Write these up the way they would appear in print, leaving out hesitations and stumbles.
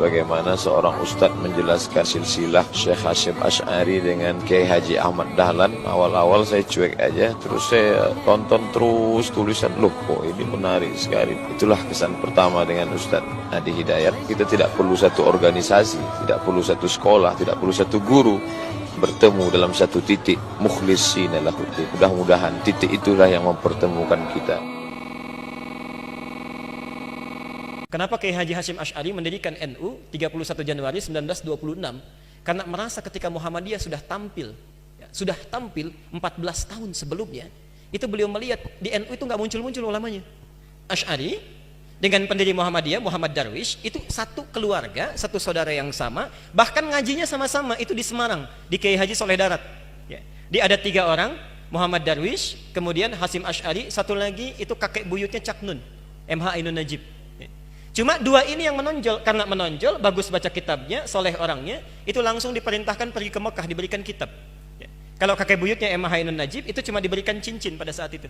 bagaimana seorang ustadz menjelaskan silsilah Syekh Hasyim Asy'ari dengan Kiai Haji Ahmad Dahlan. Awal-awal saya cuek aja, terus saya tonton terus tulisan, loh kok ini menarik sekali. Itulah kesan pertama dengan Ustadz Adi Hidayat. Kita tidak perlu satu organisasi, tidak perlu satu sekolah, tidak perlu satu guru, bertemu dalam satu titik, mukhlishina lahuddin. Mudah-mudahan titik itulah yang mempertemukan kita. Kenapa Kiai Haji Hasyim Asy'ari mendirikan NU 31 Januari 1926? Karena merasa ketika Muhammadiyah sudah tampil 14 tahun sebelumnya, itu beliau melihat di NU itu nggak muncul-muncul ulamanya. Asy'ari dengan pendiri Muhammadiyah, Muhammad Darwish, itu satu keluarga, satu saudara yang sama, bahkan ngajinya sama-sama, itu di Semarang, di Kiai Haji Soleh Darat. Dia ada 3 orang, Muhammad Darwish, kemudian Hasyim Asy'ari, satu lagi itu kakek buyutnya Cak Nun, MH Ainun Najib. Cuma 2 ini yang menonjol, karena menonjol, bagus baca kitabnya, soleh orangnya, itu langsung diperintahkan pergi ke Mekah, diberikan kitab. Kalau kakek buyutnya MH Ainun Najib, itu cuma diberikan cincin pada saat itu.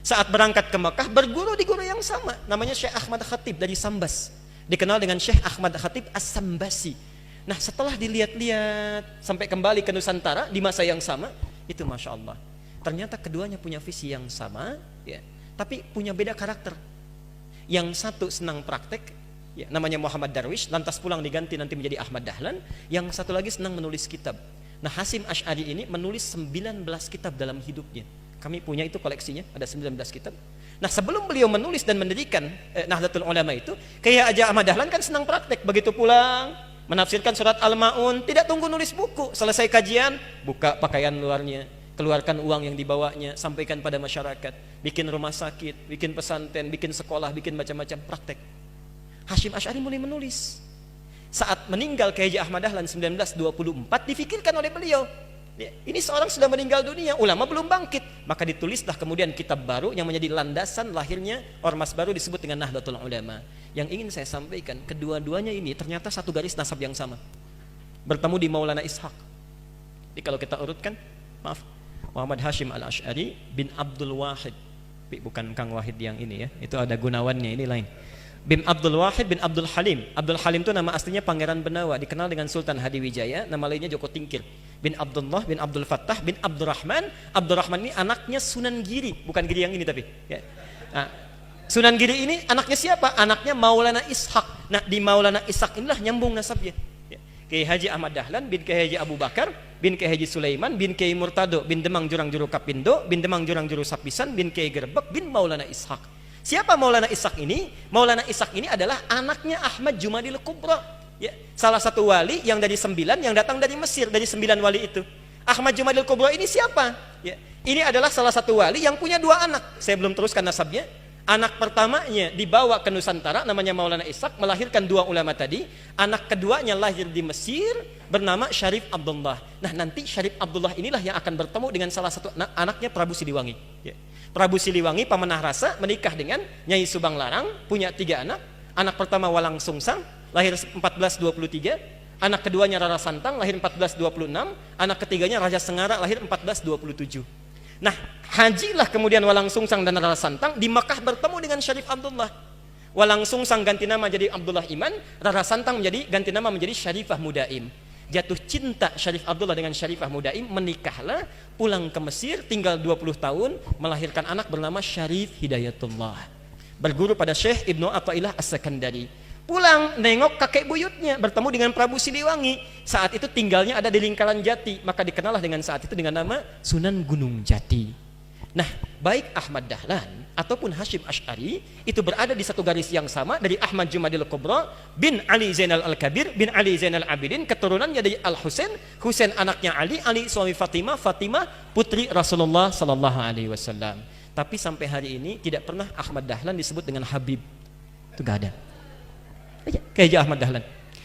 Saat berangkat ke Mekah, berguru di guru yang sama, namanya Syekh Ahmad Khatib dari Sambas, dikenal dengan Syekh Ahmad Khatib As-Sambasi. Nah, setelah dilihat-lihat sampai kembali ke Nusantara di masa yang sama, itu Masya Allah, ternyata keduanya punya visi yang sama, tapi punya beda karakter. Yang satu senang praktek, namanya Muhammad Darwish, lantas pulang diganti nanti menjadi Ahmad Dahlan. Yang satu lagi senang menulis kitab. Nah, Hasyim Asy'ari ini menulis 19 kitab dalam hidupnya. Kami punya itu koleksinya, ada 19 kitab. Nah, sebelum beliau menulis dan mendirikan Nahdlatul Ulama itu, Kiai Haji Ahmad Dahlan kan senang praktek. Begitu pulang, menafsirkan surat Al-Ma'un, tidak tunggu nulis buku. Selesai kajian, buka pakaian luarnya, keluarkan uang yang dibawanya, sampaikan pada masyarakat, bikin rumah sakit, bikin pesantren, bikin sekolah, bikin macam-macam praktek. Hasyim Asy'ari mulai menulis. Saat meninggal Kiai Haji Ahmad Dahlan 1924, difikirkan oleh beliau, ini seorang sudah meninggal dunia, ulama belum bangkit, maka ditulislah kemudian kitab baru yang menjadi landasan lahirnya ormas baru disebut dengan Nahdlatul Ulama. Yang ingin saya sampaikan, kedua-duanya ini ternyata satu garis nasab yang sama, bertemu di Maulana Ishaq. Jadi kalau kita urutkan, maaf, Muhammad Hasyim Al-Asy'ari bin Abdul Wahid, bukan Kang Wahid yang ini ya, itu ada Gunawannya, ini lain. Bin Abdul Wahid bin Abdul Halim. Abdul Halim itu nama aslinya Pangeran Benawa, dikenal dengan Sultan Hadiwijaya, nama lainnya Joko Tingkir. Bin Abdullah bin Abdul Fattah bin Abdurrahman. Abdurrahman ini anaknya Sunan Giri, bukan Giri yang ini tapi. Nah, Sunan Giri ini anaknya siapa? Anaknya Maulana Ishaq. Nah, di Maulana Ishaq inilah nyambung nasabnya. Kiai Haji Ahmad Dahlan bin Kiai Haji Abu Bakar bin Kiai Haji Sulaiman bin Kiai Murtado bin Demang Jurang Juru Kapindo bin Demang Jurang Juru Sapisan bin Kiai Gerbek bin Maulana Ishaq. Siapa Maulana Ishaq ini? Maulana Ishaq ini adalah anaknya Ahmad Jumadil Kubra, salah satu wali yang dari 9 yang datang dari Mesir, dari 9 wali itu. Ahmad Jumadil Kubra ini siapa? Ini adalah salah satu wali yang punya 2 anak. Saya belum teruskan nasabnya. Anak pertamanya dibawa ke Nusantara, namanya Maulana Ishaq, melahirkan 2 ulama tadi. Anak keduanya lahir di Mesir, bernama Syarif Abdullah. Nah, nanti Syarif Abdullah inilah yang akan bertemu dengan salah satu anaknya Prabu Siliwangi. Prabu Siliwangi pemenah rasa menikah dengan Nyai Subang Larang, punya 3 anak. Anak pertama Walang Sungsang, lahir 1423. Anak keduanya Rara Santang, lahir 1426. Anak ketiganya Raja Sengara, lahir 1427. Nah, hajilah kemudian Walang Sungsang dan Rara Santang di Makkah bertemu dengan Syarif Abdullah. Walang Sungsang ganti nama jadi Abdullah Iman, Rara Santang ganti nama menjadi Syarifah Mudaim. Jatuh cinta Syarif Abdullah dengan Syarifah Mudaim, menikahlah, pulang ke Mesir, tinggal 20 tahun, melahirkan anak bernama Syarif Hidayatullah. Berguru pada Syekh Ibnu Athaillah As-Sakandari. Pulang nengok kakek buyutnya, bertemu dengan Prabu Siliwangi. Saat itu tinggalnya ada di lingkaran Jati, maka dikenallah dengan saat itu dengan nama Sunan Gunung Jati. Nah, baik Ahmad Dahlan ataupun Hasyim Asy'ari itu berada di satu garis yang sama, dari Ahmad Jumadil Kubra bin Ali Zainal Al-Kabir bin Ali Zainal Abidin, keturunannya dari Al-Husain, Husain anaknya Ali, Ali suami Fatimah, Fatimah putri Rasulullah sallallahu alaihi wasallam. Tapi sampai hari ini tidak pernah Ahmad Dahlan disebut dengan Habib. Itu enggak ada. Kayak Ahmad Dahlan.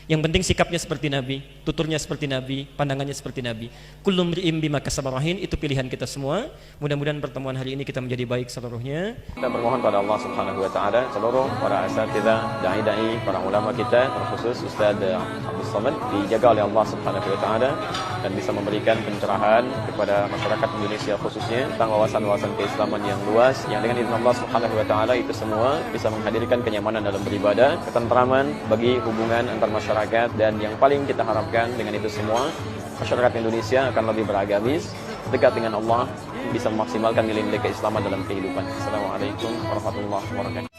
Yang penting sikapnya seperti Nabi, tuturnya seperti Nabi, pandangannya seperti Nabi. Kullu mri'in bima kasaba rahin, itu pilihan kita semua. Mudah-mudahan pertemuan hari ini kita menjadi baik seluruhnya. Kita bermohon pada Allah Subhanahu wa taala, seluruh para asatidz, dai-dai, para ulama kita, terkhusus Ustaz Abdul Samad dijaga oleh Allah Subhanahu wa taala dan bisa memberikan pencerahan kepada masyarakat Indonesia khususnya tentang wawasan-wawasan keislaman yang luas yang dengan izin Allah Subhanahu wa taala itu semua bisa menghadirkan kenyamanan dalam beribadah, ketentraman bagi hubungan antar masyarakat, dan yang paling kita harapkan dengan itu semua masyarakat Indonesia akan lebih beragamis, dekat dengan Allah, bisa memaksimalkan nilai-nilai keislaman dalam kehidupan. Assalamualaikum warahmatullahi wabarakatuh.